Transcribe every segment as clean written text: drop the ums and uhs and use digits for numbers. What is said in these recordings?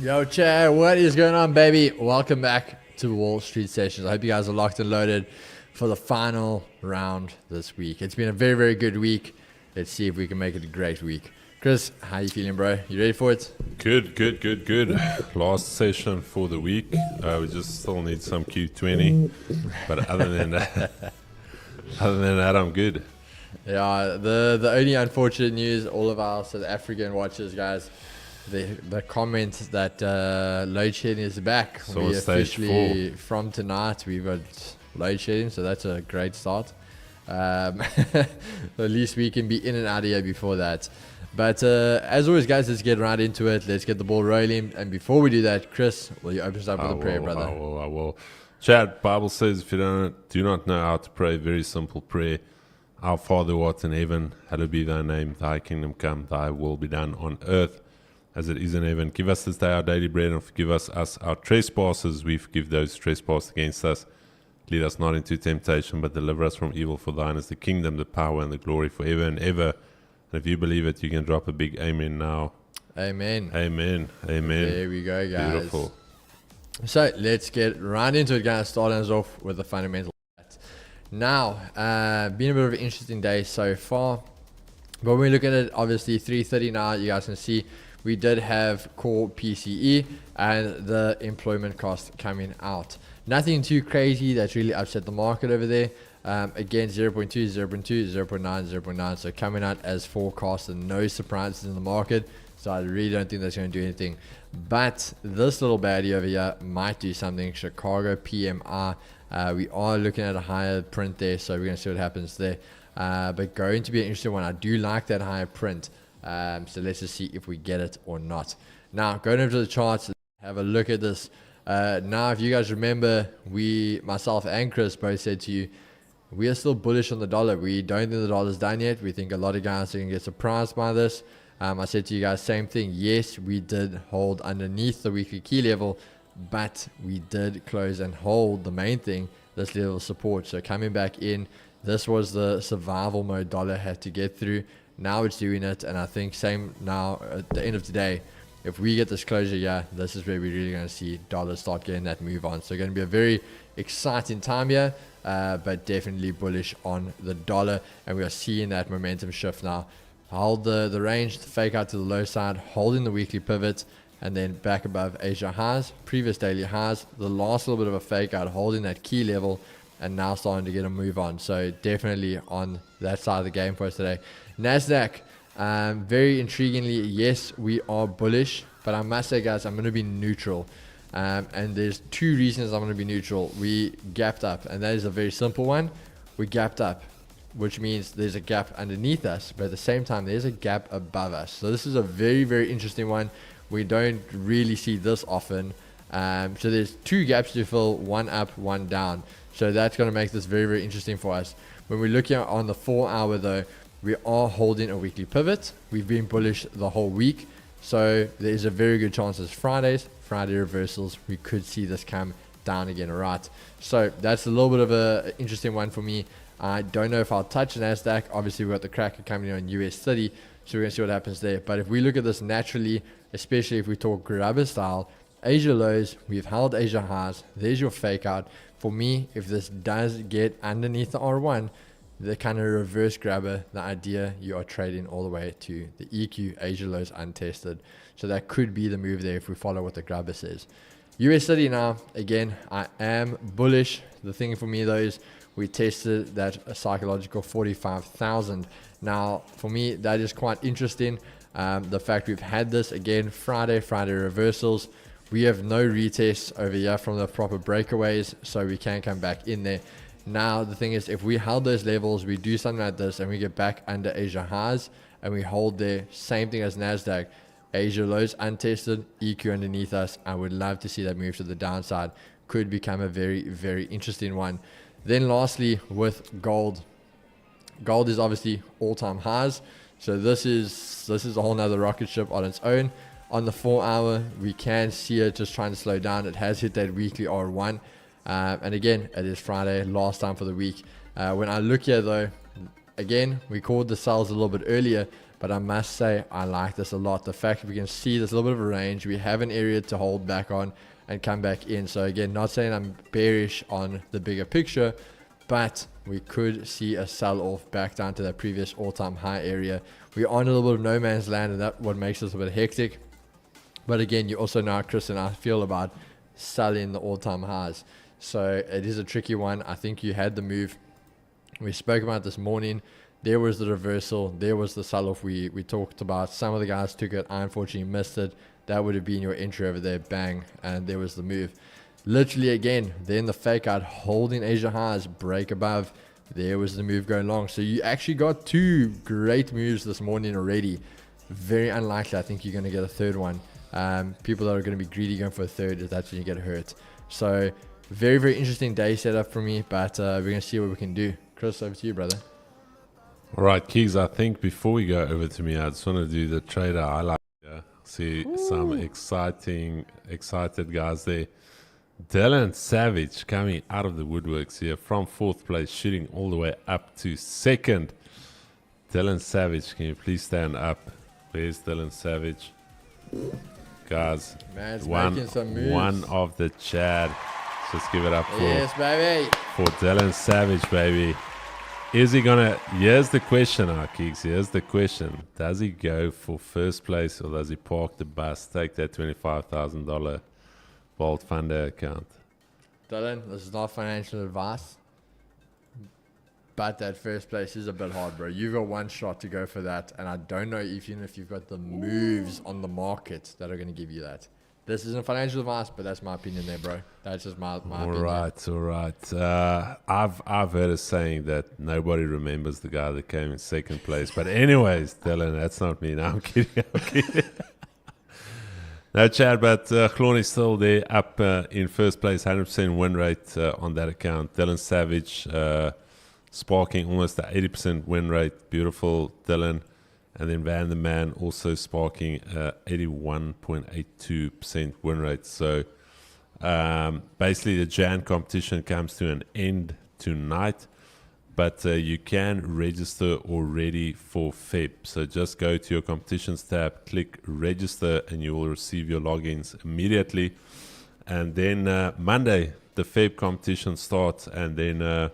Yo, Chad, what is going on, baby? Welcome back to Wall Street Sessions. I hope you guys are locked and loaded for the final round this week. It's been a very, very good week. Let's see if we can make it a great week. Chris, how you feeling, bro? You ready for it? Good. Last session for the week. We just still need some Q20, but other than that, I'm good. Yeah, the only unfortunate news, all of our South African watchers, guys, the comment that load shedding is back. So we stage officially, from tonight, we've got load shedding, so that's a great start. At least we can be in and out of here before that. But as always, guys, let's get right into it. Let's get the ball rolling. And before we do that, Chris, will you open us up with a prayer, brother? I will. Chad, Bible says if you do not know how to pray, very simple prayer. Our Father who art in heaven, hallowed be thy name. Thy kingdom come, thy will be done on earth as it is in heaven. Give us this day our daily bread, and forgive us our trespasses. We forgive those who trespass against us. Lead us not into temptation, but deliver us from evil. For thine is the kingdom, the power, and the glory forever and ever. And if you believe it, you can drop a big amen now. Amen. There we go, guys. Beautiful. So let's get right into it, guys. Starting us off with the fundamental. Now, been a bit of an interesting day so far. But when we look at it, obviously 3:30 now, you guys can see we did have core PCE and the employment cost coming out. Nothing too crazy that's really upset the market over there. Again, 0.2, 0.2, 0.9, 0.9. So coming out as forecasted, no surprises in the market. So I really don't think that's going to do anything. But this little baddie over here might do something. Chicago PMI. We are looking at a higher print there, so we're going to see what happens there. But going to be an interesting one. I do like that higher print. So let's just see if we get it or not. Now, going over to the charts, have a look at this. Now, if you guys remember, myself and Chris both said to you, we are still bullish on the dollar. We don't think the dollar's done yet. We think a lot of guys are going to get surprised by this. I said to you guys, same thing. Yes, we did hold underneath the weekly key level, but we did close and hold the main thing, this level of support. So coming back in, this was the survival mode dollar had to get through. Now it's doing it, and I think same now at the end of today. If we get this closure, this is where we're really going to see dollars start getting that move on. So going to be a very exciting time here, but definitely bullish on the dollar, and we are seeing that momentum shift now. Hold the range, fake out to the low side, holding the weekly pivot, and then back above Asia highs, previous daily highs, the last little bit of a fake out, holding that key level, and now starting to get a move on. So definitely on that side of the game for us today. NASDAQ, very intriguingly, yes, we are bullish, but I must say, guys, I'm going to be neutral. And there's two reasons I'm going to be neutral. We gapped up, and that is a very simple one. We gapped up, which means there's a gap underneath us, but at the same time, there's a gap above us. So this is a very, very interesting one. We don't really see this often. So there's two gaps to fill, one up, one down. So that's going to make this very, very interesting for us. When we're looking on the 4 hour though, we are holding a weekly pivot. We've been bullish the whole week. So there's a very good chance as Friday reversals, we could see this come down again, all right? So that's a little bit of an interesting one for me. I don't know if I'll touch NASDAQ. Obviously, we've got the cracker coming in on US 30, so we're going to see what happens there. But if we look at this naturally, especially if we talk grabber style, Asia lows, we've held Asia highs. There's your fake out. For me, if this does get underneath the R1, the kind of reverse grabber, the idea you are trading all the way to the EQ, Asia lows untested. So that could be the move there if we follow what the grabber says. US 30 now, again, I am bullish. The thing for me though is we tested that psychological 45,000. Now, for me, that is quite interesting. The fact we've had this again, Friday reversals. We have no retests over here from the proper breakaways, so we can come back in there. Now, the thing is, if we held those levels, we do something like this, and we get back under Asia highs, and we hold there, same thing as NASDAQ. Asia lows untested, EQ underneath us. I would love to see that move to the downside. Could become a very, very interesting one. Then lastly, with gold. Gold is obviously all-time highs. So this is a whole nother rocket ship on its own. On the 4 hour, we can see it just trying to slow down. It has hit that weekly R1. And again, it is Friday, last time for the week. When I look here though, again, we called the sells a little bit earlier, But I must say, I like this a lot. The fact that we can see there's a little bit of a range. We have an area to hold back on and come back in. So again, not saying I'm bearish on the bigger picture, but we could see a sell-off back down to that previous all-time high area. We're on a little bit of no man's land, and that's what makes this a bit hectic. But again, you also know how Chris and I feel about selling the all-time highs. So it is a tricky one. I think you had the move we spoke about this morning. There was the reversal. There was the sell-off we talked about. Some of the guys took it. I unfortunately missed it. That would have been your entry over there. Bang. And there was the move. Literally again, then the fake out holding Asia highs, break above. There was the move going long. So you actually got two great moves this morning already. Very unlikely. I think you're going to get a third one. People that are going to be greedy going for a third, that's when you get hurt. So very, very interesting day setup for me, but we're going to see what we can do. Chris, over to you, brother. All right, Keys, I think before we go over to me, I just want to do the trader highlight here. See some excited guys there. Dylan Savage coming out of the woodworks here from 4th place, shooting all the way up to 2nd. Dylan Savage, can you please stand up? Where's Dylan Savage? Guys, Man's making some moves. One of the Chad. Let's give it up for, yes, baby. For Dylan Savage, baby. Is he gonna? Here's the question, Keeks. Here's the question: does he go for first place, or does he park the bus, take that $25,000 Vault Funder account? Dylan, this is not financial advice, but that first place is a bit hard, bro. You've got one shot to go for that, and I don't know if you've got the moves on the market that are going to give you that. This isn't financial advice, but that's my opinion there, bro. That's just my opinion. All right. I've heard a saying that nobody remembers the guy that came in 2nd place. But anyways, Dylan, that's not me. No, I'm kidding. No, Chad, but Clorn is still there, up in 1st place, 100% win rate on that account. Dylan Savage sparking almost an 80% win rate. Beautiful, Dylan. And then Van the Man also sparking 81.82% win rate. So basically the Jan competition comes to an end tonight. But you can register already for Feb. So just go to your competitions tab, click register, and you will receive your logins immediately. And then Monday, the Feb competition starts. And then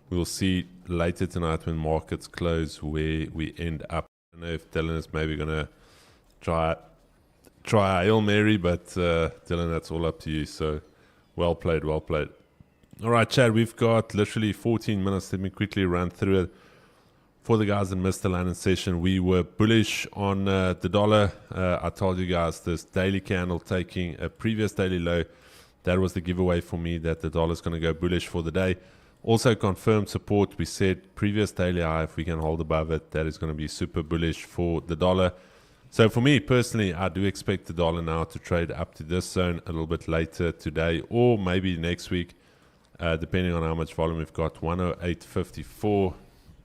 we'll see later tonight when markets close where we end up. I don't know if Dylan is maybe going to try a Hail Mary, but Dylan, that's all up to you. So well played. All right, Chad, we've got literally 14 minutes. Let me quickly run through it. For the guys that missed the London session, we were bullish on the dollar. I told you guys this daily candle taking a previous daily low. That was the giveaway for me that the dollar is going to go bullish for the day. Also confirmed support. We said previous daily high, if we can hold above it, that is going to be super bullish for the dollar. So for me personally, I do expect the dollar now to trade up to this zone a little bit later today or maybe next week, depending on how much volume we've got. 108.54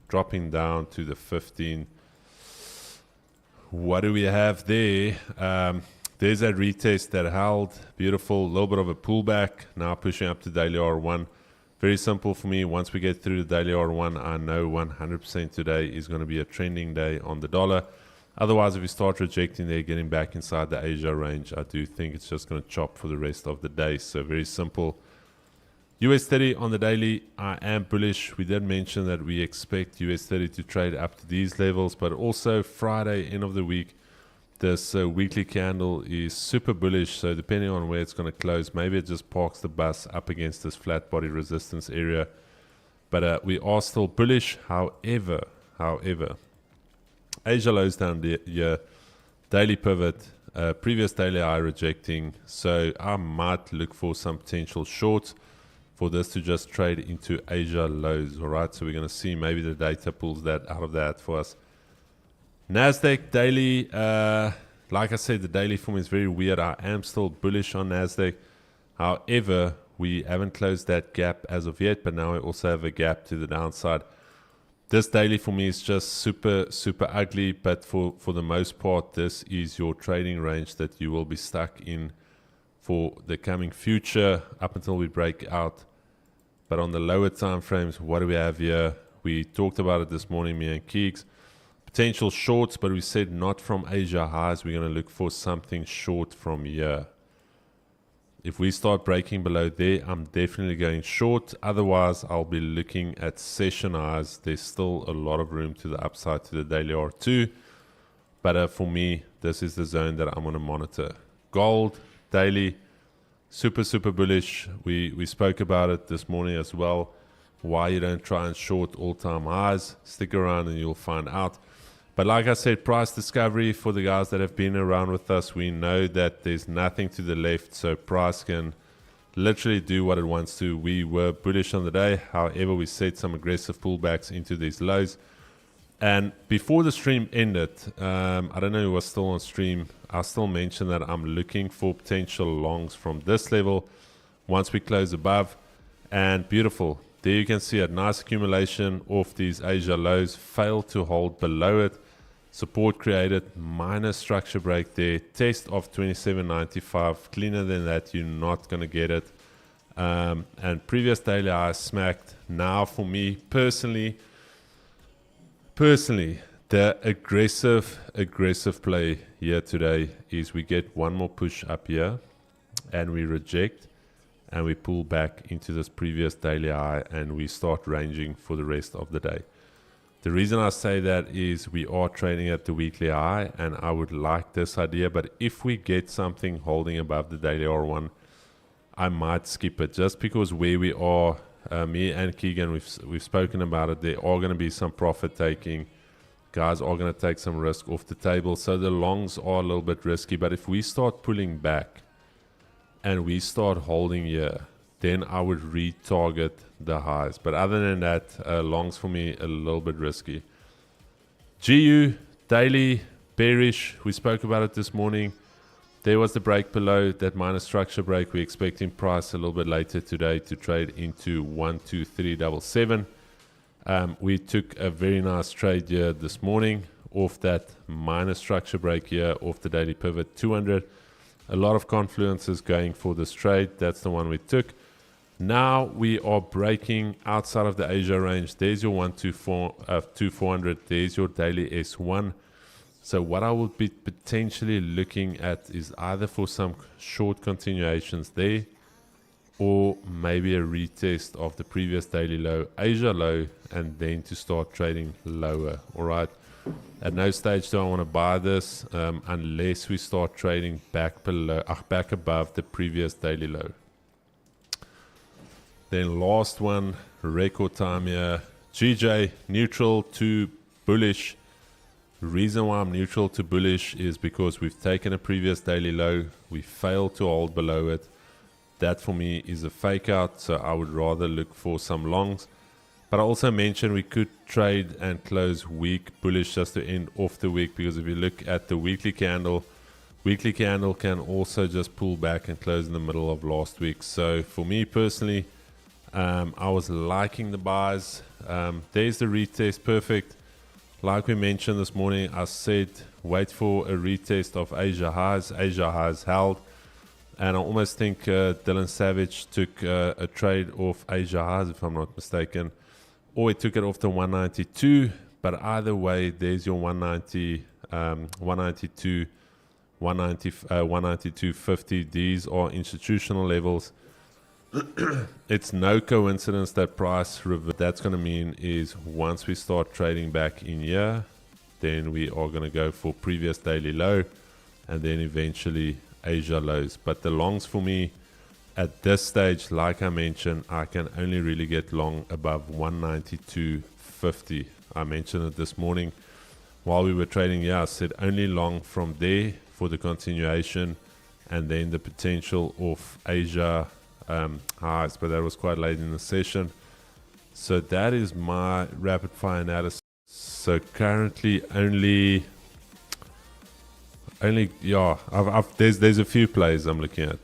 dropping down to the 15. What do we have there? There's that retest that held. Beautiful. A little bit of a pullback. Now pushing up to daily R1. Very simple for me. Once we get through the daily R1, I know 100% today is going to be a trending day on the dollar. Otherwise, if we start rejecting there, getting back inside the Asia range, I do think it's just going to chop for the rest of the day. So very simple. US 30 on the daily, I am bullish. We did mention that we expect US 30 to trade up to these levels, but also Friday, end of the week, this weekly candle is super bullish. So depending on where it's going to close, maybe it just parks the bus up against this flat body resistance area. But we are still bullish. However, Asia lows down here, daily pivot, previous daily high rejecting. So I might look for some potential shorts for this to just trade into Asia lows. All right, so we're going to see maybe the data pulls that out of that for us. Nasdaq daily, like I said, the daily for me is very weird. I am still bullish on Nasdaq. However, we haven't closed that gap as of yet, but now we also have a gap to the downside. This daily for me is just super ugly, but for the most part, this is your trading range that you will be stuck in for the coming future up until we break out. But on the lower time frames, what do we have here? We talked about it this morning, me and Keeks. potential shorts, but we said not from Asia highs. We're going to look for something short from here. If we start breaking below there, I'm definitely going short. Otherwise, I'll be looking at session highs. There's still a lot of room to the upside to the daily R2. But for me, this is the zone that I'm going to monitor. Gold, daily, super bullish. We spoke about it this morning as well. Why you don't try and short all-time highs. Stick around and you'll find out. But like I said, price discovery for the guys that have been around with us, we know that there's nothing to the left, so price can literally do what it wants to. We were bullish on the day, however, we set some aggressive pullbacks into these lows. And before the stream ended, I don't know who was still on stream, I still mentioned that I'm looking for potential longs from this level once we close above. And beautiful. There you can see a nice accumulation of these Asia lows, failed to hold below it. Support created, minor structure break there, test of 27.95, cleaner than that, you're not going to get it. And previous daily high smacked. Now for me, personally, the aggressive play here today is we get one more push up here and we reject and we pull back into this previous daily high and we start ranging for the rest of the day. The reason I say that is we are trading at the weekly high and I would like this idea, but if we get something holding above the daily R1, I might skip it just because where we are, me and Keegan, we've spoken about it, there are going to be some profit taking. Guys are going to take some risk off the table, so the longs are a little bit risky, but if we start pulling back and we start holding here, then I would retarget the highs. But other than that, longs for me a little bit risky. GU, daily, bearish. We spoke about it this morning. There was the break below, that minor structure break. We're expecting price a little bit later today to trade into 12377. We took a very nice trade here this morning off that minor structure break here, off the daily pivot 200. A lot of confluences going for this trade. That's the one we took. Now we are breaking outside of the Asia range. There's your 12400. There's your daily S1. So what I would be potentially looking at is either for some short continuations there or maybe a retest of the previous daily low, Asia low, and then to start trading lower. All right. At no stage do I want to buy this unless we start trading back above the previous daily low. Then last one, record time here. GJ, neutral to bullish. Reason why I'm neutral to bullish is because we've taken a previous daily low. We failed to hold below it. That for me is a fake out, so I would rather look for some longs. But I also mentioned we could trade and close weak bullish just to end off the week, because if you look at the weekly candle can also just pull back and close in the middle of last week. So for me personally, I was liking the buys. There's the retest, perfect. Like we mentioned this morning, I said wait for a retest of Asia highs. Asia highs held. And I almost think Dylan Savage took a trade off Asia highs, if I'm not mistaken. Or he took it off the 192. But either way, there's your 190, 192, 192.50. These are institutional levels. It's no coincidence that price reversed. That's going to mean is once we start trading back in here, then we are going to go for previous daily low and then eventually Asia lows. But the longs for me at this stage, like I mentioned, I can only really get long above 192.50. I mentioned it this morning while we were trading here. I said only long from there for the continuation and then the potential of Asia highs, but that was quite late in the session. So that is my rapid fire analysis. So currently only yeah, there's a few plays I'm looking at.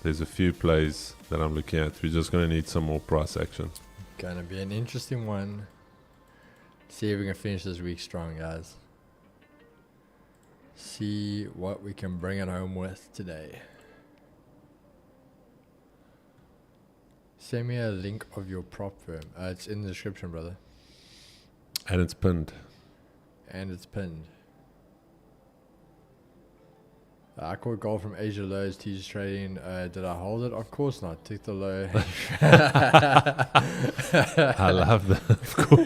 There's a few plays that I'm looking at. We're just going to need some more price action. Gonna be an interesting one. See if we can finish this week strong, guys. See what we can bring it home with today. Send me a link of your prop firm. It's in the description, brother. And it's pinned. And it's pinned. I caught gold from Asia lows, teachers trading. Did I hold it? Of course not. Took the low. I love that. Of course.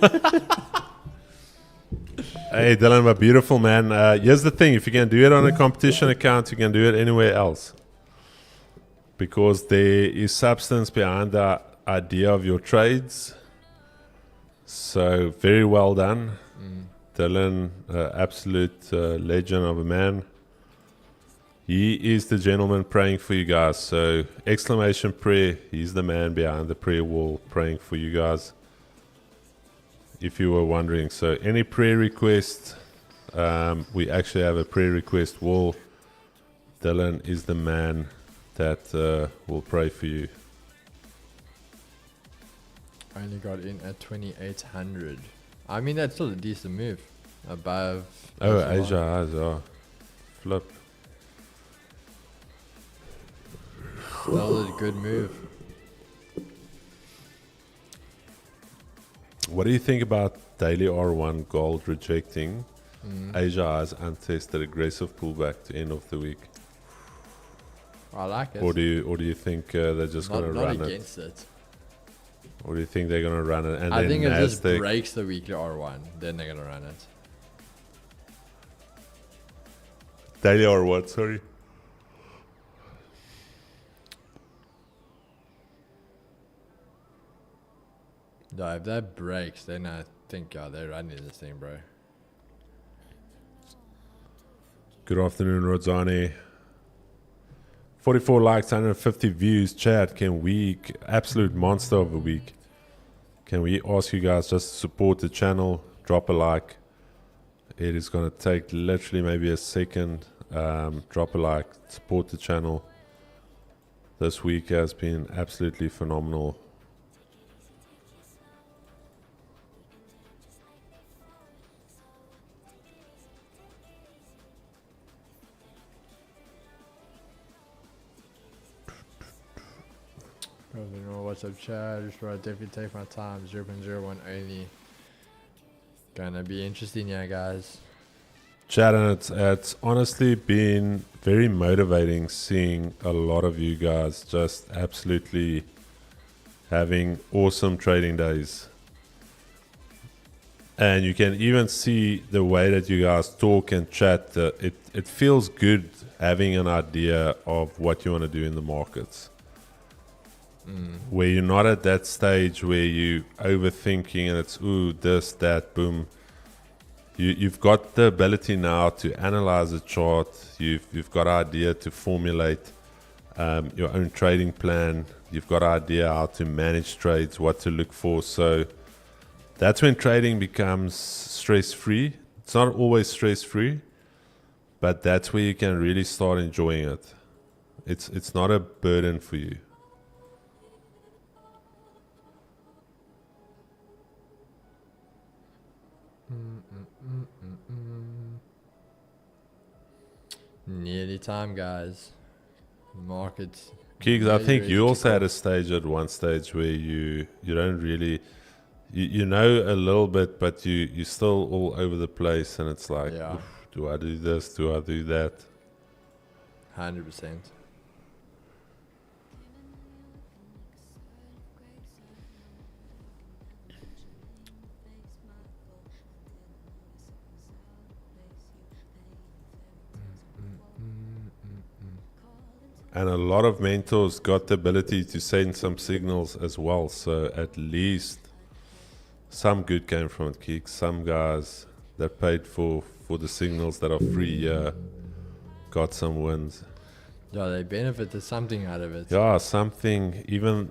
Hey, Dylan, my beautiful man. Here's the thing. If you can do it on a competition account, you can do it anywhere else. Because there is substance behind the idea of your trades. So, very well done. Dylan, absolute legend of a man. He is the gentleman praying for you guys. So, exclamation prayer. He's the man behind the prayer wall praying for you guys. If you were wondering. So, any prayer request, we actually have a prayer request wall. Dylan is the man that will pray for you. I only got in at 2,800. I mean, that's still a decent move. Above. Oh, Asia has, flip. Still a good move. What do you think about daily R1 gold rejecting Asia has untested aggressive pullback to end of the week? I like it. Or do you think they're just going to run not it? against it. Or do you think they're going to run it? And I then think if this Nasdaq breaks the weekly R1, then they're going to run it. daily R1, sorry. No, if that breaks, then I think they're running this thing, bro. Good afternoon, Rodzani. 44 likes, 150 views. Chat, can we, absolute monster of a week, can we ask you guys just to support the channel, drop a like. It is going to take literally maybe a second. Drop a like, support the channel. This week has been absolutely phenomenal. I don't know what's up, chat. Just want to definitely take my time. 0.01 only. Gonna be interesting, yeah, guys. Chat, and it's honestly been very motivating seeing a lot of you guys just absolutely having awesome trading days. And you can even see the way that you guys talk and chat. It feels good having an idea of what you want to do in the markets. Where you're not at that stage where you overthinking and it's ooh, this, that, boom. You've got the ability now to analyze a chart. You've got an idea to formulate your own trading plan. You've got an idea how to manage trades, what to look for. So that's when trading becomes stress-free. It's not always stress-free, but that's where you can really start enjoying it. It's not a burden for you. Nearly time, guys. Markets. Keeks, I think you also had a stage at one stage where you don't really, you know a little bit, but you're still all over the place, and it's like, Yeah. do I do this? Do I do that? 100%. And a lot of mentors got the ability to send some signals as well. So at least some good came from it, Keeks. Some guys that paid for the signals that are free got some wins. Yeah, they benefited something out of it. Yeah, something even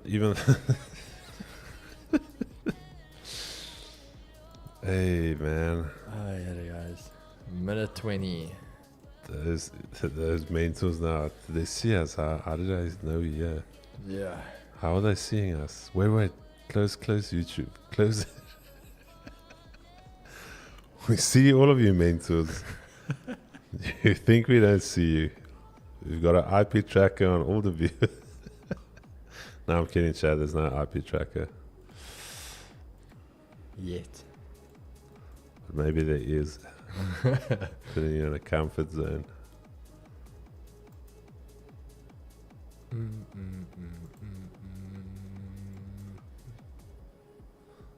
Hey man. Oh, yeah, guys. Minute 20. Those mentors now, they see us. How did I know here? Yeah. How are they seeing us? Wait. Close YouTube. Close. We see all of you mentors. You think we don't see you? We've got an IP tracker on all the viewers. No, I'm kidding, Chad. There's no IP tracker. Yet. But maybe there is. Putting you in a comfort zone.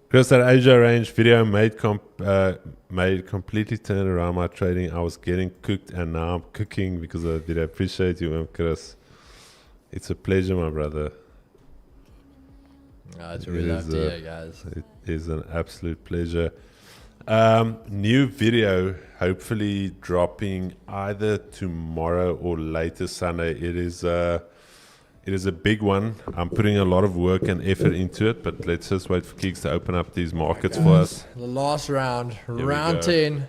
Chris, that Asia range video made completely turn around my trading. I was getting cooked and now I'm cooking because of the video. Appreciate you, Chris. It's a pleasure, my brother. It's a real love to hear, guys. It is an absolute pleasure. New video, hopefully dropping either tomorrow or later Sunday. It is a big one. I'm putting a lot of work and effort into it, but let's just wait for Keeks to open up these markets for us. The last round, round 10.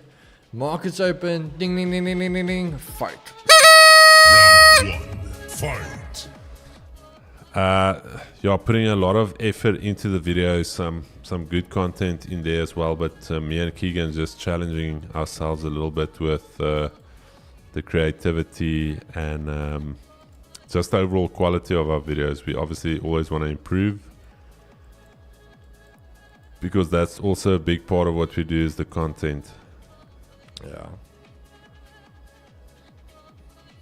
Markets open. Ding, ding, ding, ding, ding, ding, ding. Fight. Round 1. Fight. Yeah, putting a lot of effort into the videos, some good content in there as well, but me and Keegan just challenging ourselves a little bit with the creativity and just the overall quality of our videos. We obviously always want to improve, because that's also a big part of what we do is the content. Yeah.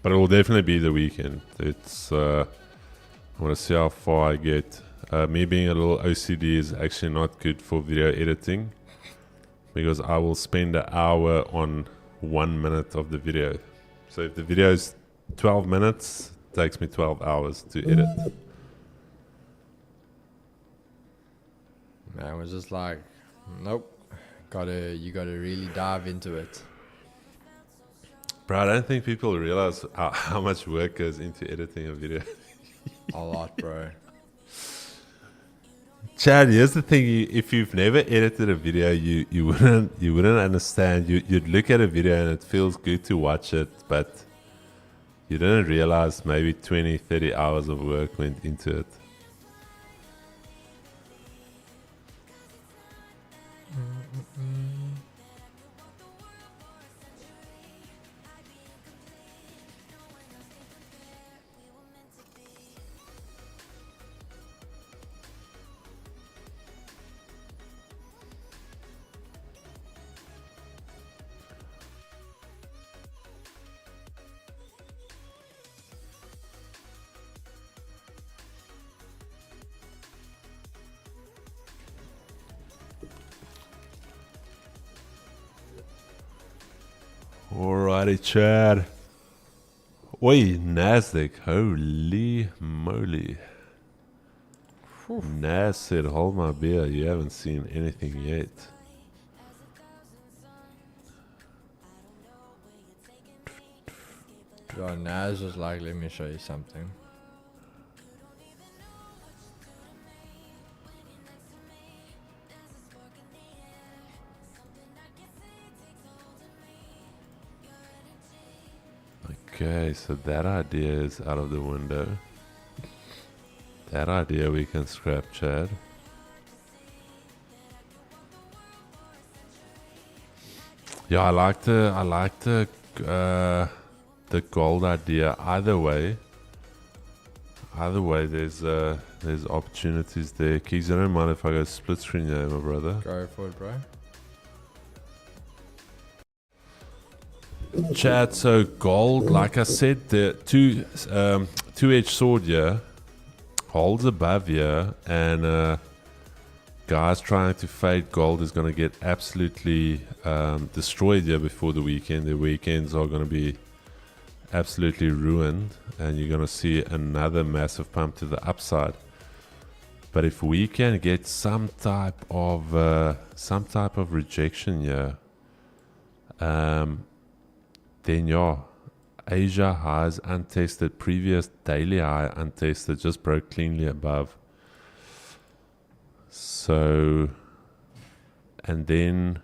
But it will definitely be the weekend. It's I want to see how far I get. Me being a little OCD is actually not good for video editing, because I will spend an hour on 1 minute of the video. So if the video is 12 minutes, it takes me 12 hours to edit. Man, was just like, nope. You gotta really dive into it. Bro, I don't think people realize how much work goes into editing a video. A lot, bro. Chad, here's the thing: if you've never edited a video, you wouldn't understand. You'd look at a video and it feels good to watch it, but you didn't realize maybe 20, 30 hours of work went into it. Alrighty, Chad. Oi, Nasdaq. Holy moly. Nas said, hold my beer. You haven't seen anything yet. Yo, Naz was like, let me show you something. Okay, so that idea is out of the window. That idea we can scrap, Chad. Yeah, I like the gold idea. Either way, there's opportunities there. Keys, I don't mind if I go split screen there, my brother. Go for it, bro. Chad, so gold, like I said, the two-edged sword here holds above here, and guys trying to fade gold is going to get absolutely destroyed here before the weekend. The weekends are going to be absolutely ruined, and you're going to see another massive pump to the upside. But if we can get some type of rejection here, then yeah, Asia highs untested, previous daily high untested, just broke cleanly above. So, and then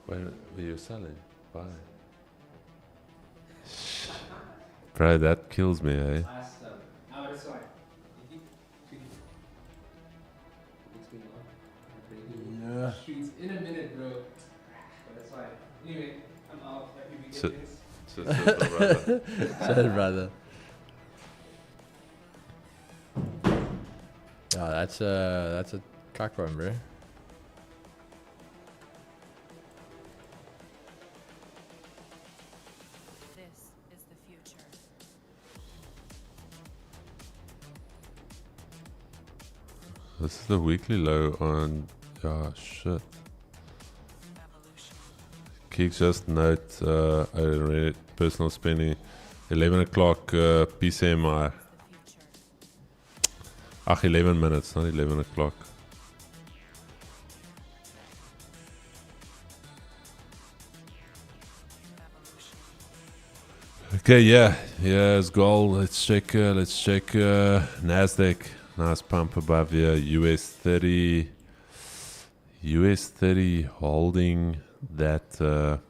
when were you selling? Why? Bro, that kills me, eh? Yeah. In a minute, bro. But that's fine. Anyway, I'm out. Happy weekend. So, brother. Sorry, brother. Yeah, that's a cock one, bro. This is the future. This is the weekly low on. Yeah, shit. Evolution. Keeks just note. I read it. Personal spending. 11 o'clock PCMI. The future. 11 minutes, not 11 o'clock. Evolution. Okay, yeah, it's gold. Let's check Nasdaq. Nice pump above here. US 30 holding that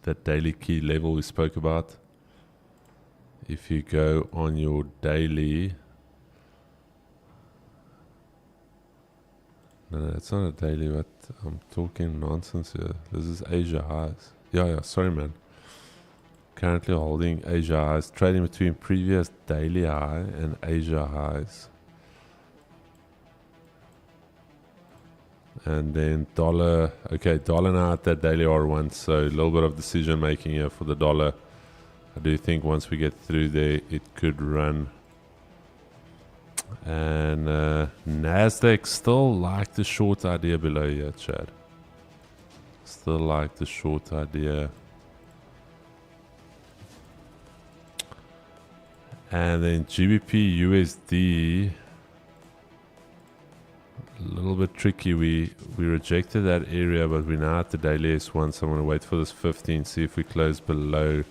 that daily key level we spoke about. If you go on your daily, no, it's not a daily, but I'm talking nonsense here. This is Asia highs. Yeah, sorry, man. Currently holding Asia highs, trading between previous daily high and Asia highs. And then dollar, okay, dollar now at that daily R1, so a little bit of decision making here for the dollar. I do think once we get through there, it could run. And Nasdaq still like the short idea below here, Chad. Still like the short idea. And then GBP USD, a little bit tricky. We rejected that area, but we're now at the daily S1, so I'm going to wait for this 15, see if we close below.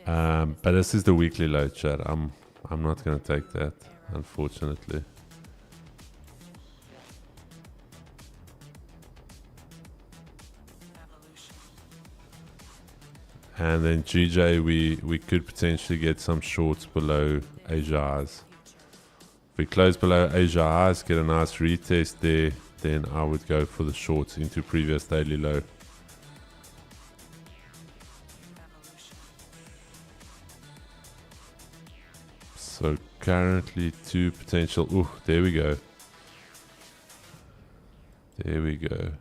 But this is the weekly low, Chad. I'm not going to take that, unfortunately. Evolution. And then GJ, we could potentially get some shorts below Asia highs. If we close below Asia highs, get a nice retest there, then I would go for the shorts into previous daily low. Evolution. So currently two potential. Ooh, there we go. There we go.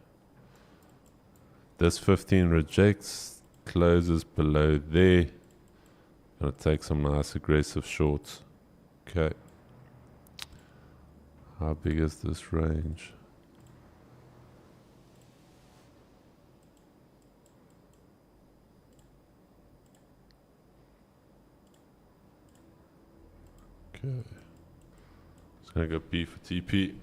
This 15 rejects, closes below there. Gonna take some nice aggressive shorts. Okay. How big is this range? Okay. Just gonna go B for TP.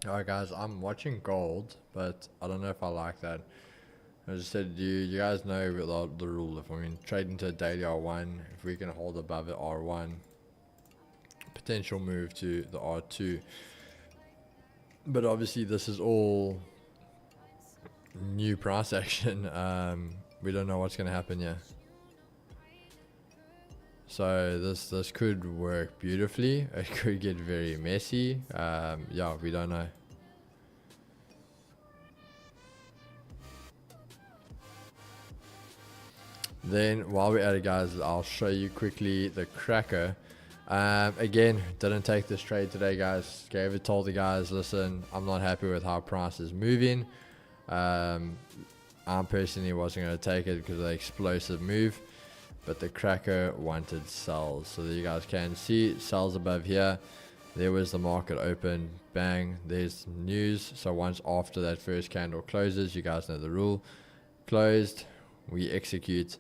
Alright guys, I'm watching gold, but I don't know if I like that. I just said, you guys know the rule. If we trade into a daily R1, if we can hold above it R1, potential move to the R2. But obviously this is all new price action. We don't know what's going to happen here. So this could work beautifully. It could get very messy. Yeah, we don't know. Then while we're at it guys, I'll show you quickly the cracker. Again, didn't take this trade today guys. Told the guys, listen, I'm not happy with how price is moving. I personally wasn't going to take it because of the explosive move, but the cracker wanted sells. So you guys can see sells above here. There was the market open, bang, there's news. So once after that first candle closes, you guys know the rule, closed, we execute,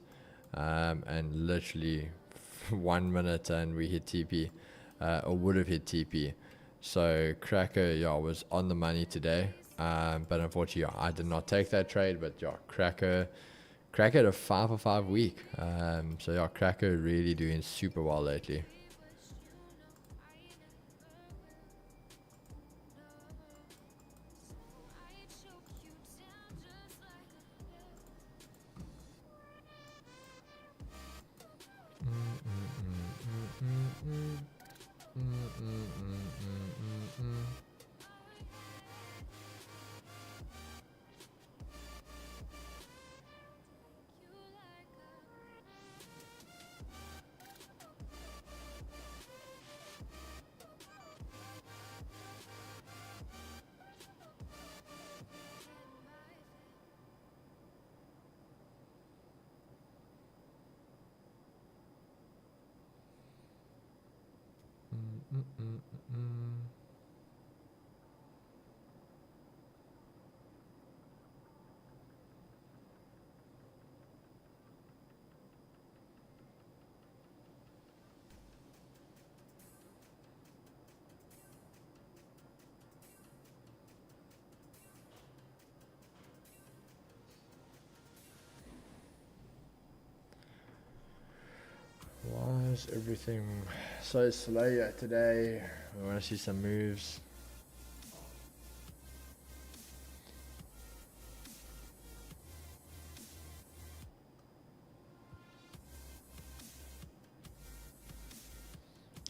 and literally 1 minute and we hit TP, or would have hit TP. So cracker, yeah, was on the money today, but unfortunately, yeah, I did not take that trade. But yeah, cracker had a 5 for 5 week. So yeah, cracker really doing super well lately. Why is everything so slow yet today? I want to see some moves.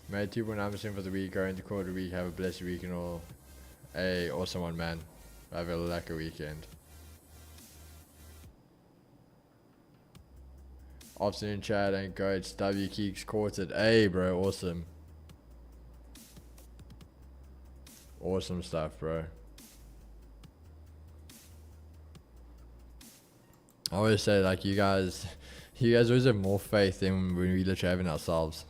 Made 2.9% for the week, going to quarter week, have a blessed week and all. Hey, awesome one, man. Have a lekker weekend. Afternoon chat and coach W Keeks courted. Hey, bro, awesome. Awesome stuff, bro. I always say, like, you guys always have more faith than when we literally have in ourselves.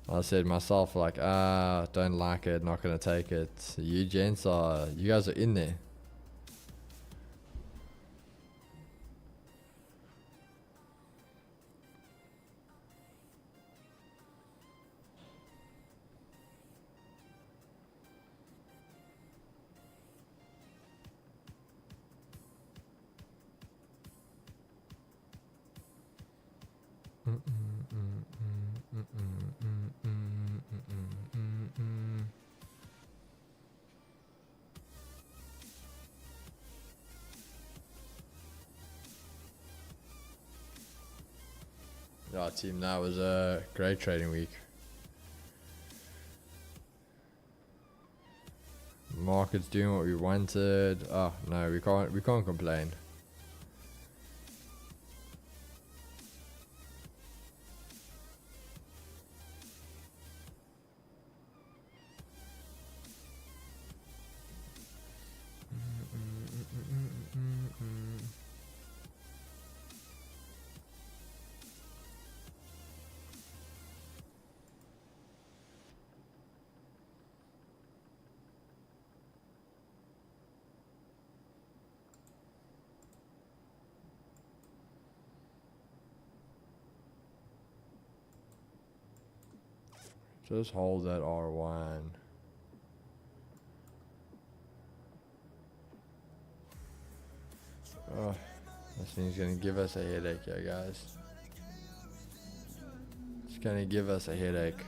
I said myself, like, don't like it, not gonna take it. You gents you guys are in there. Yeah, team, that was a great trading week. Market's doing what we wanted. Oh no, we can't complain. Just hold that R1. This thing's gonna give us a headache here, guys. It's gonna give us a headache.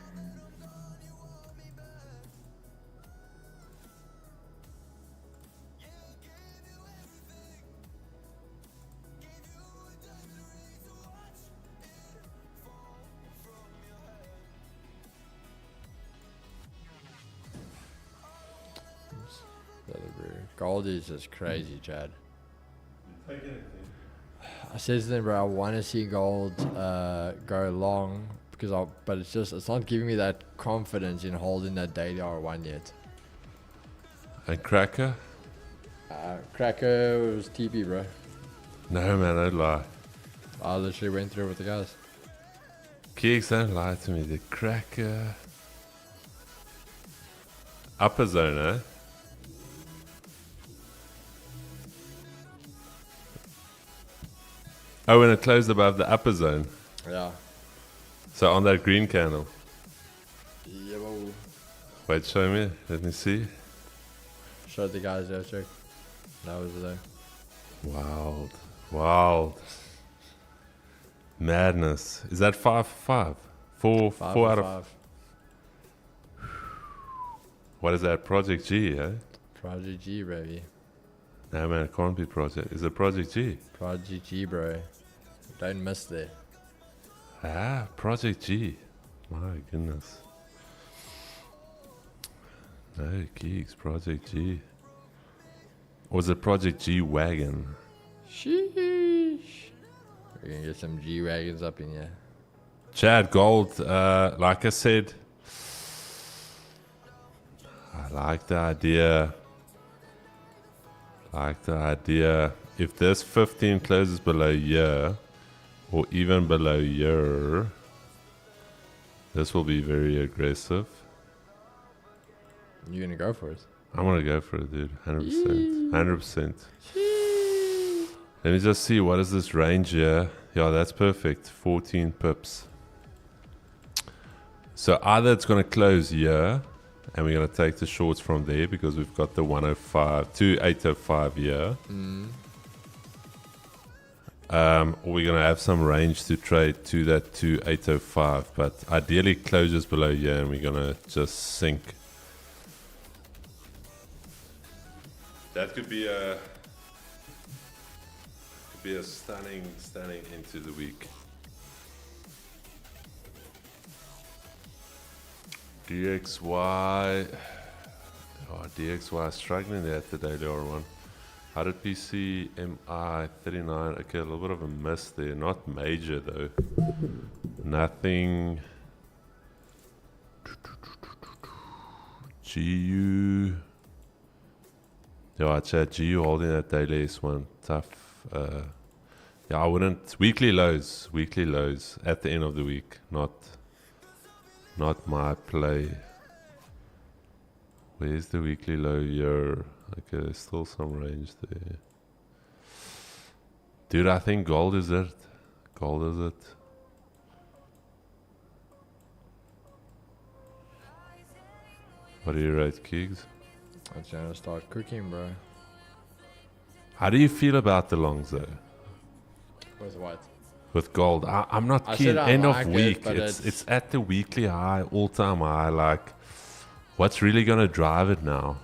Gold is just crazy, Chad. I said to them, bro, I want to see gold go long because but it's not giving me that confidence in holding that daily R1 yet. And Cracker? Cracker was TP, bro. No, man, don't lie. I literally went through with the guys. Keeks, don't lie to me. The Cracker. Upper zone, eh? Oh, when it closed above the upper zone. Yeah. So on that green candle. Yeah, well, Wait, show me. Let me see. showed the guys there, check. That was there. Wild. Wild. Madness. Is that 5 for 5? Four Five out for of... five. What is that? Project G, eh? Project G, baby. No, man, it can't be Project. Is it Project G? Project G, bro. Don't miss there. Ah, Project G. My goodness. No, geeks, Project G. Or was it Project G Wagon? Sheesh. We're gonna get some G wagons up in here. Chad Gold, like I said, I like the idea. If this 15 closes below year, or even below year, this will be very aggressive. You gonna go for it? I'm gonna go for it, dude. 100%. 100%. Let me just see, what is this range here? Yeah, that's perfect. 14 pips. So either it's gonna close here, and we're gonna take the shorts from there because we've got the 105 to 805 here. Or we're gonna have some range to trade to that 2805, but ideally closes below here, and we're gonna just sink. That could be a stunning into the week. DXY. Oh, DXY struggling there at the daily R1. 100 PC MI 39. Okay, a little bit of a miss there. Not major though. Nothing. GU. Yeah, Chad, GU holding that daily S1. Tough. Yeah, I wouldn't. Weekly lows at the end of the week. Not my play. Where's the weekly low here? Okay, there's still some range there. Dude, I think gold is it. What do you rate, Keegs? I'm gonna start cooking, bro. How do you feel about the longs though? With what? With gold, I'm not I keen. said I End like of it, week, but it's at the weekly high, all-time high. Like, what's really gonna drive it now?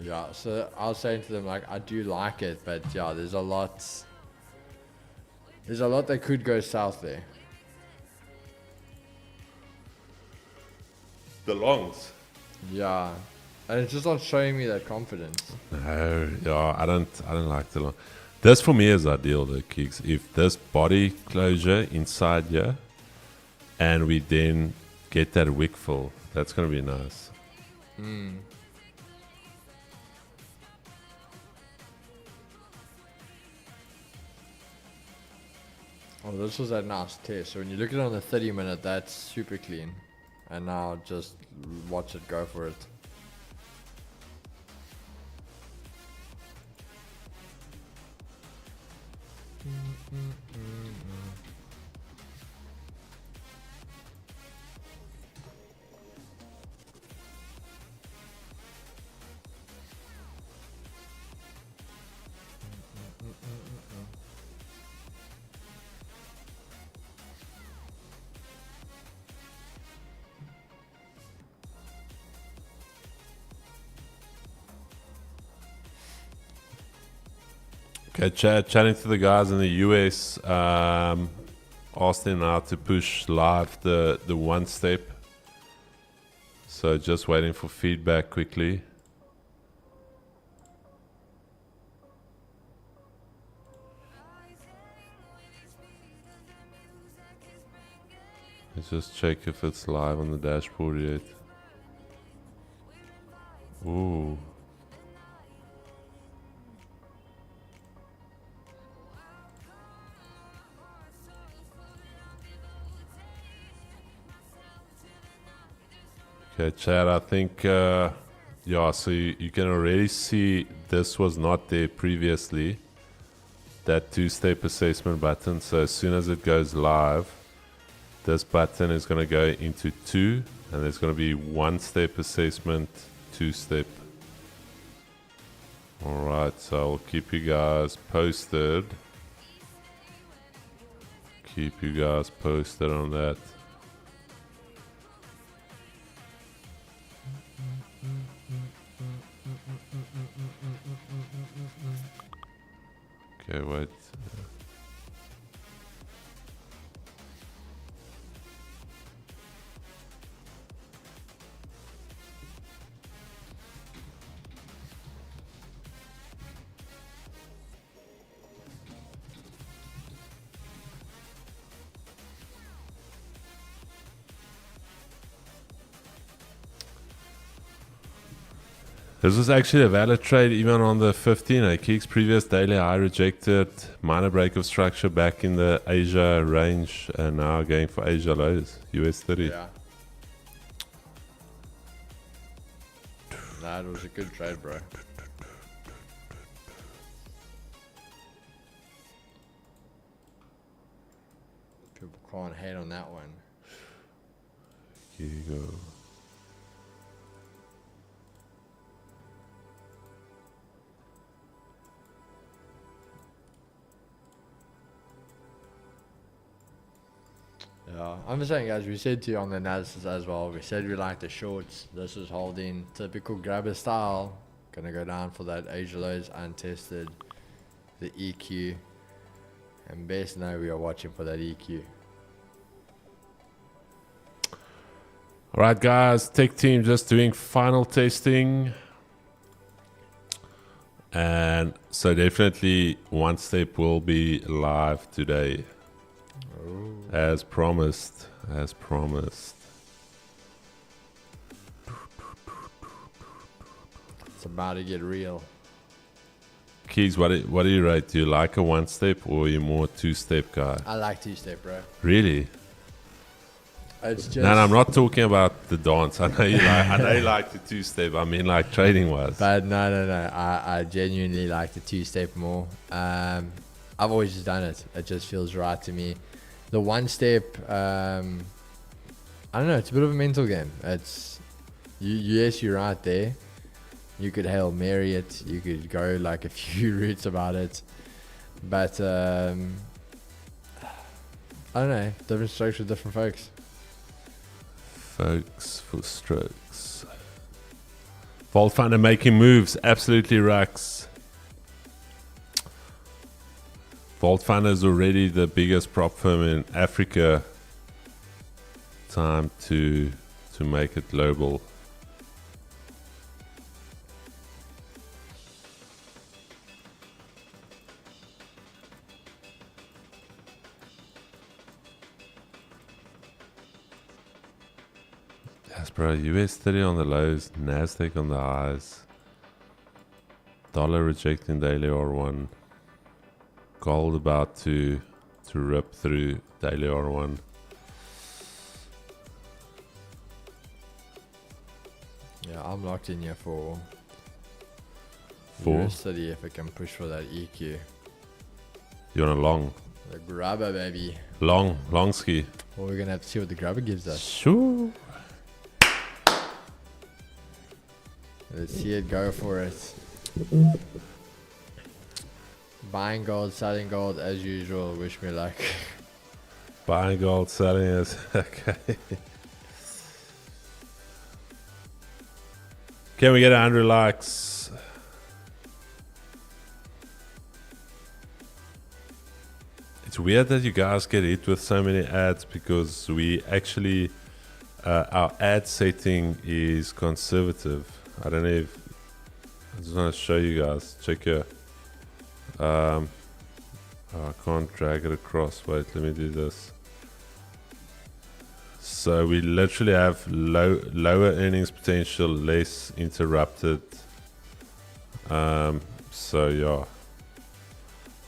Yeah, so I was saying to them, like, I do like it, but yeah, there's a lot that could go south there. The longs. Yeah, and it's just not showing me that confidence. No, yeah, I don't like the long. This for me is ideal though, Kicks. If this body closure inside here, and we then get that wick fill, that's gonna be nice. Oh, this was a nice test. So when you look at it on the 30-minute, that's super clean. And now just watch it go for it. Okay, chatting to the guys in the US, asked them now to push live the one step. So just waiting for feedback quickly. Let's just check if it's live on the dashboard yet. Ooh. Okay, chat, I think, yeah, so you can already see this was not there previously, that two-step assessment button. So as soon as it goes live, this button is going to go into 2, and there's going to be one-step assessment, two-step. Alright, so I'll keep you guys posted. Keep you guys posted on that. Okay, wait. This was actually a valid trade even on the 15. Keek's previous daily high rejected minor break of structure back in the Asia range, and now going for Asia lows, US 30. Yeah. That was a good trade, bro. People can't hate on that one. Here you go. Yeah, I'm just saying, guys, we said to you on the analysis as well, we said we like the shorts. This is holding typical grabber style. Gonna go down for that Asia lows untested, the EQ. And best now we are watching for that EQ. Alright guys, tech team just doing final testing. And so definitely one step will be live today. As promised, as promised. It's about to get real. Keys, what do you rate? Do you like a one step or are you more two step guy? I like two-step, bro. Really? It's just... No, I'm not talking about the dance. I know you like the two step. I mean like trading wise. But no. I genuinely like the two-step more. I've always just done it. It just feels right to me. The one step, I don't know, it's a bit of a mental game. It's, yes, you're right there. You could Hail Mary it. You could go like a few routes about it. But, I don't know, different strokes for different folks. Folks for strokes. Vault Finder making moves. Absolutely racks. Vault Finder is already the biggest prop firm in Africa. Time to make it global. Yes, bro. US 30 on the lows, Nasdaq on the highs. Dollar rejecting daily R1. Gold about to rip through daily R1. Yeah, I'm locked in here for For? US City if it can push for that EQ. You're on a long The grubber, baby. long ski. Well, we're going to have to see what the grubber gives us. Sure. Let's see it go for it. Buying gold, selling gold as usual. Wish me luck. Buying gold, selling it. Okay. Can we get 100 likes? It's weird that you guys get hit with so many ads because we actually our ad setting is conservative. I don't know if I just want to show you guys. Check here. Oh, I can't drag it across. Wait, let me do this. So we literally have lower earnings potential, less interrupted. So yeah,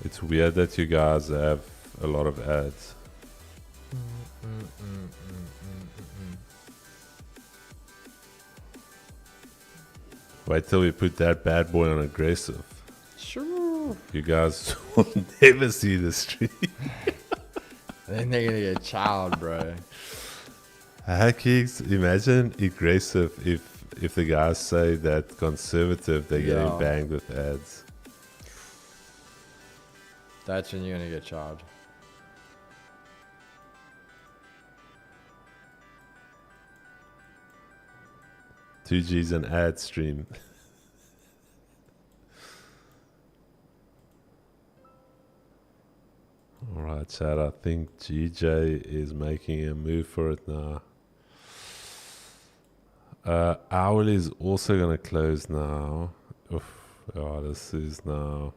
it's weird that you guys have a lot of ads. Wait till we put that bad boy on aggressive. Sure. You guys will never see the stream. Then they're gonna get child, bro. Hackies, imagine aggressive if the guys say that conservative, they're getting Yeah. banged with ads. That's when you're gonna get charged. Two G's an ad stream. Alright, chat, I think GJ is making a move for it now. Owl is also gonna close now. Oof, oh, this is now.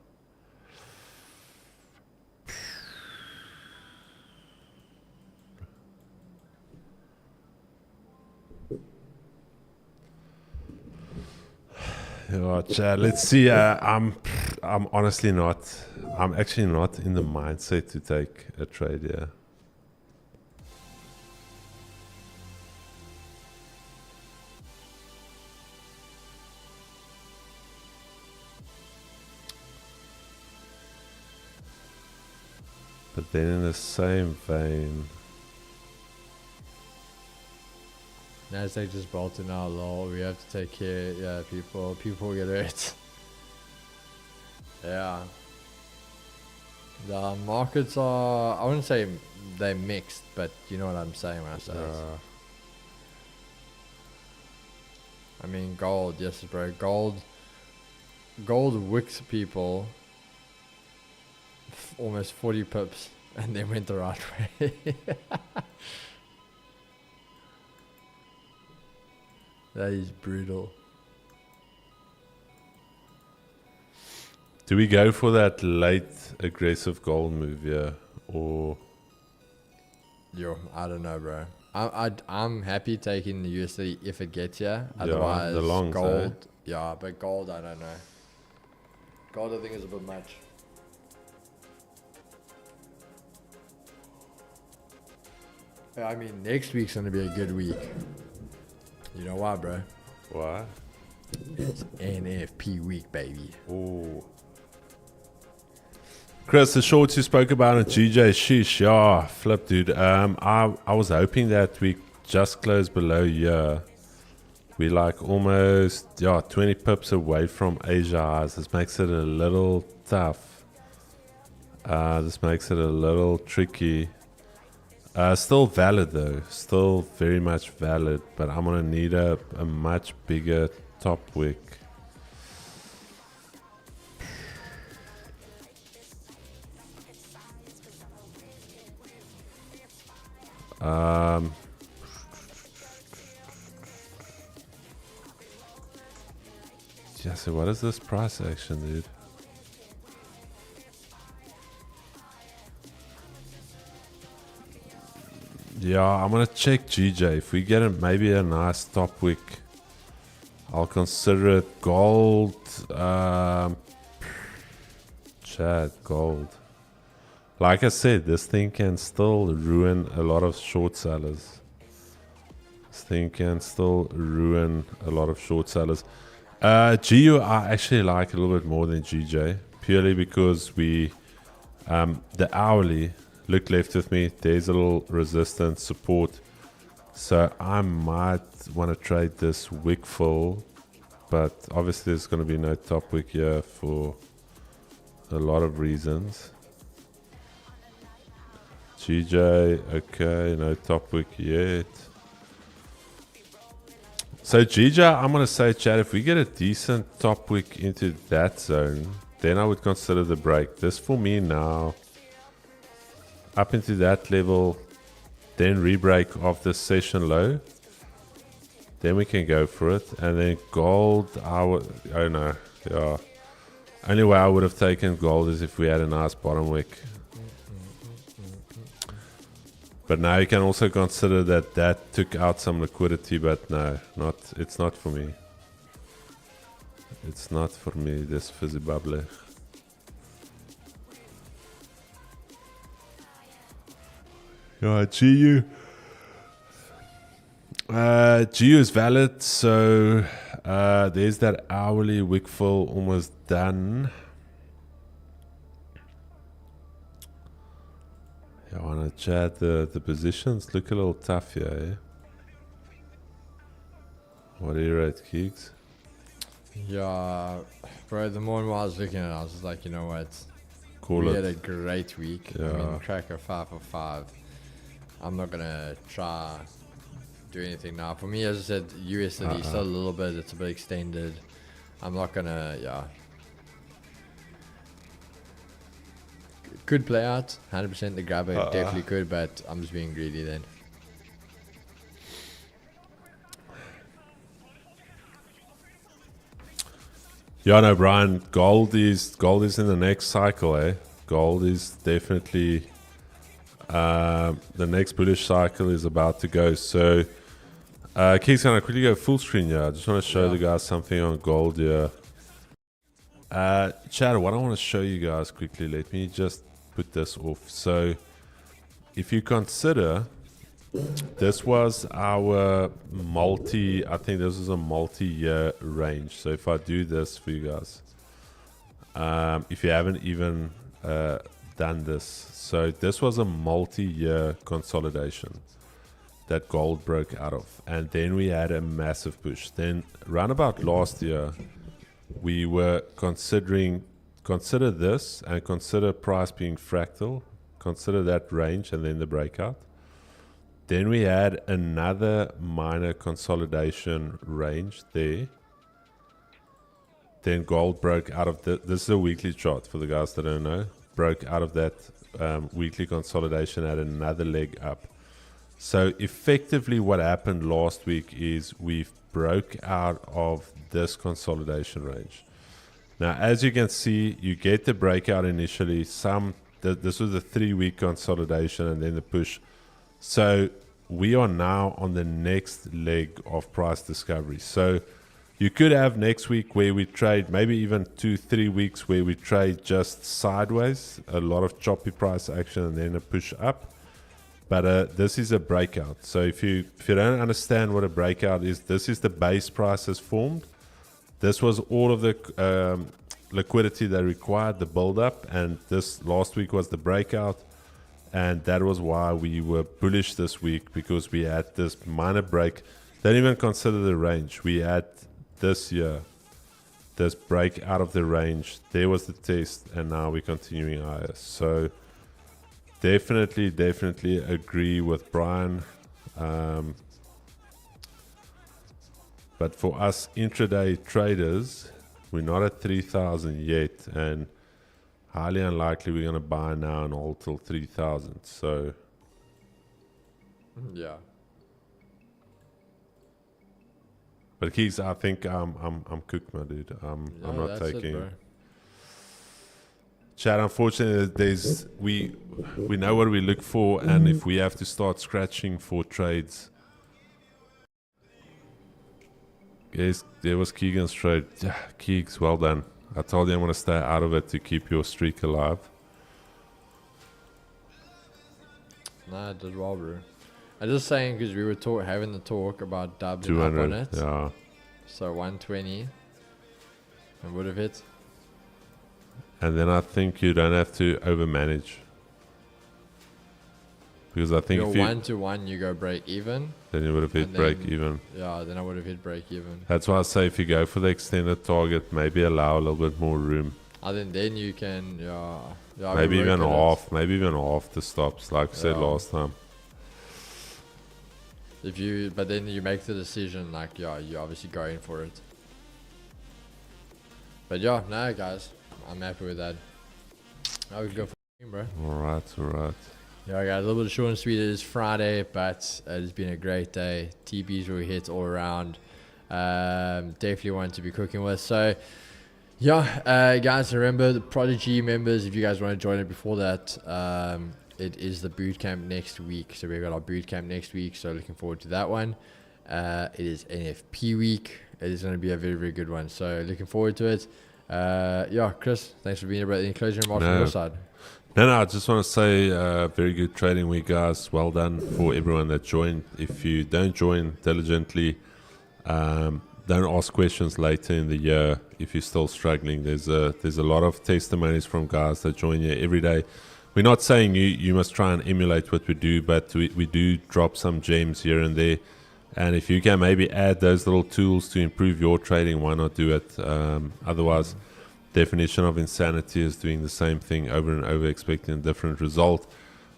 Oh, Chad, let's see. I'm honestly not. I'm actually not in the mindset to take a trade here. But then in the same vein, Nasdaq just bolted now, lol. We have to take care. Yeah, people get hurt. Yeah. The markets are, I wouldn't say they're mixed, but you know what I'm saying when I say it. I mean, gold, yes, bro. Gold wicks people almost 40 pips and then went the right way. That is brutal. do we go for that late aggressive gold move here, or Yo, I don't know, bro. I'm happy taking the USD if it gets here. Otherwise, the longs, gold. Yeah, but gold, I don't know. Gold, I think, is a bit much. Yeah, I mean, next week's gonna be a good week. You know why, bro? why? It's NFP week, baby. Ooh. Chris, the shorts you spoke about at GJ, sheesh, yeah, flip, dude. I was hoping that we just closed below here. We like almost 20 pips away from Asia highs. This makes it a little tough. This makes it a little tricky. Still valid though, still very much valid, but I'm gonna need a much bigger top wick. Yeah, so what is this price action, dude? Yeah, I'm gonna check GJ. If we get maybe a nice top wick, I'll consider it. Gold. Chad, gold. Like I said, this thing can still ruin a lot of short sellers. This thing can still ruin a lot of short sellers. GU I actually like a little bit more than GJ, purely because we, the hourly, look left with me, there's a little resistance support. So I might want to trade this wick full, but obviously there's going to be no top wick here for a lot of reasons. GJ, okay, no top wick yet. So GJ, I'm going to say, chat, if we get a decent top wick into that zone, then I would consider the break. This for me now, up into that level, then re-break of the session low. Then we can go for it. And then gold, oh no, yeah. Only way I would have taken gold is if we had a nice bottom wick. But now you can also consider that that took out some liquidity, but no, it's not for me. It's not for me, this fizzy bubbler. Yeah, GU. GU is valid, so there's that hourly wick fill almost done. I want to chat the positions look a little tough here, eh? What are you rate, Keeks? Yeah, bro, the more and more I was looking at it, I was just like, you know what? Call We it. had a great week. I Yeah. mean, cracker 5 for 5. I'm not going to try do anything now. For me, as I said, USD still a little bit. It's a bit extended. I'm not going to, yeah. Could play out. 100% the grabber definitely could, but I'm just being greedy then. Yeah, no, Brian. Gold is in the next cycle, eh? Gold is definitely the next bullish cycle is about to go. So, Keith's gonna quickly go full screen here. I just want to show the guys something on gold here. Chad, what I want to show you guys quickly. Let me just put this off. So, if you consider. This was our I think this is a multi-year range. So if I do this for you guys, if you haven't even done this. So this was a multi-year consolidation that gold broke out of. And then we had a massive push. Then round about last year, we were consider this and consider price being fractal. Consider that range and then the breakout. Then we had another minor consolidation range there. Then gold broke out of this is a weekly chart for the guys that don't know. Broke out of that weekly consolidation, had another leg up. So effectively what happened last week is we've broke out of this consolidation range. Now, as you can see, you get the breakout initially. This was a 3-week consolidation and then the push. So we are now on the next leg of price discovery. So you could have next week where we trade, maybe even 2-3 weeks where we trade just sideways, a lot of choppy price action and then a push up. But this is a breakout. So if you don't understand what a breakout is, this is the base price has formed. This was all of the liquidity they required, the build up, and this last week was the breakout. And that was why we were bullish this week, because we had this minor break. Don't even consider the range. We had this year, this break out of the range. There was the test, and now we're continuing higher. So definitely agree with Brian. But for us intraday traders, we're not at 3,000 yet, and highly unlikely we're going to buy now and hold till 3,000. So Yeah. but Keys, I think I'm cooked, my dude. I'm not that's taking. it, bro. Chad, unfortunately, we know what we look for, and if we have to start scratching for trades. Yes, there was Keegan's trade. Yeah, Keegs, well done. I told you I'm going to stay out of it to keep your streak alive. Nah, I did well, bro. I'm just saying because we were having the talk about doubling up 200, on it. yeah. So 120 and would have hit. And then I think you don't have to overmanage. Because I think You're if you 1-to-1, you go break even. then you would have hit and break then- even. Yeah, then I would have hit break even. That's why I say if you go for the extended target, maybe allow a little bit more room. I think then you can, yeah Maybe we even work at it. maybe even half the stops, like I said Yeah. last time. But then you make the decision, like, yeah, you're obviously going for it. But yeah, no, guys, I'm happy with that. Now we can go for bro. Alright. Yeah, guys, a little bit short and sweet. It is Friday, but it has been a great day. TBs were hit all around. Definitely one to be cooking with. So, yeah, guys, remember the Prodigy members, if you guys want to join it before that, it is the boot camp next week. So we've got our boot camp next week. So looking forward to that one. It is NFP week. It is going to be a very, very good one. So looking forward to it. Yeah, Chris, thanks for being here. Any closing remarks from your side? No, I just want to say very good trading week, guys. Well done for everyone that joined. If you don't join diligently, don't ask questions later in the year if you're still struggling. There's a lot of testimonies from guys that join here every day. We're not saying you must try and emulate what we do, but we do drop some gems here and there. And if you can maybe add those little tools to improve your trading, why not do it? Otherwise, definition of insanity is doing the same thing over and over, expecting a different result.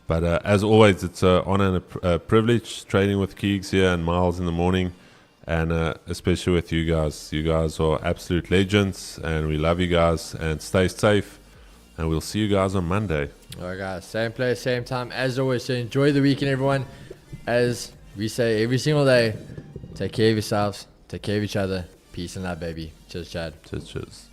But as always, it's an honor and a privilege trading with Keegs here and Miles in the morning, and especially with you guys. You guys are absolute legends, and we love you guys. And stay safe, and we'll see you guys on Monday. All right, guys, same place, same time as always. So enjoy the weekend, everyone. As we say every single day, take care of yourselves, take care of each other. Peace and love, baby. Cheers, Chad. Cheers.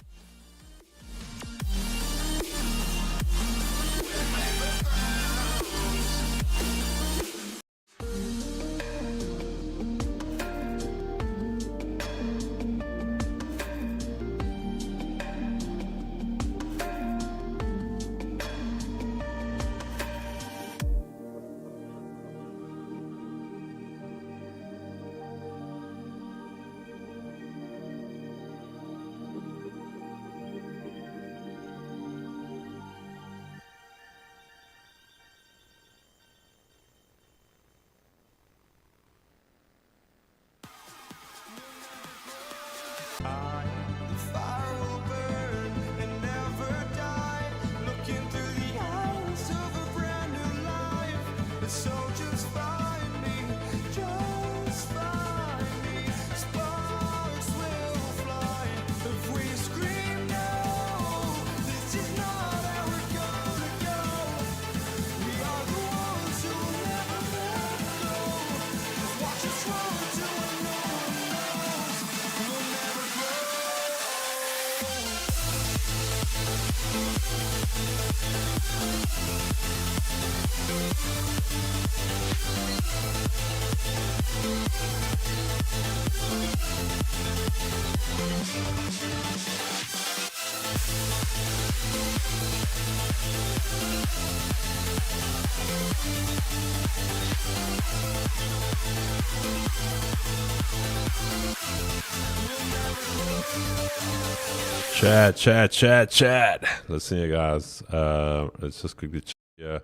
Chat. Listen here, guys. Let's just quickly check here.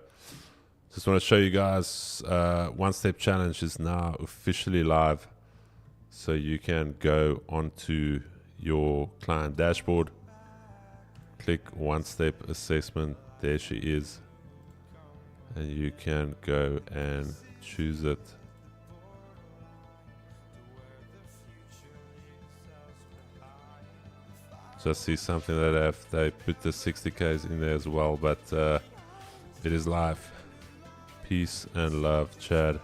Just want to show you guys One Step Challenge is now officially live. So you can go onto your client dashboard, click One Step Assessment. There she is. And you can go and choose it. Just see something that they put the 60Ks in there as well, but it is live. Peace and love, Chad.